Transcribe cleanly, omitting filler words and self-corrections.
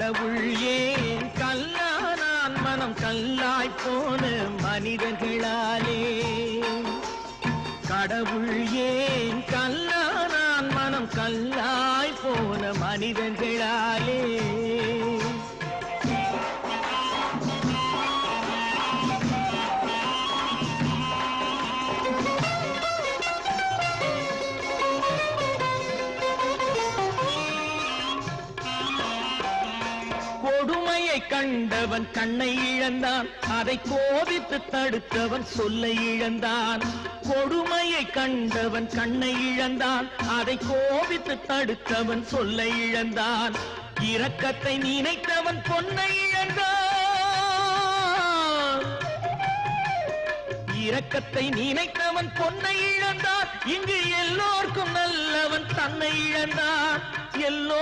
கடவுள் ஏன் கல்லானான் மனம் கல்லாய் போன மனிதர்களாலே கடவுள் ஏன் கல்லானான் மனம் கல்லாய் போன மனிதர்களாலே கொடுமையை கண்டவன் கண்ணை இழந்தான் அதை கோபித்து தடுத்தவன் சொல்லை இழந்தான் கொடுமையை கண்டவன் கண்ணை இழந்தான் அதை கோபித்து தடுத்தவன் சொல்லை இழந்தான் இரக்கத்தை நினைத்தவன் பொன்னை இழந்தான் இரக்கத்தை நினைத்தவன் பொன்னை இழந்தான் இங்கு எல்லோருக்கும் நல்லவன் தன்னை இழந்தான் எல்லோ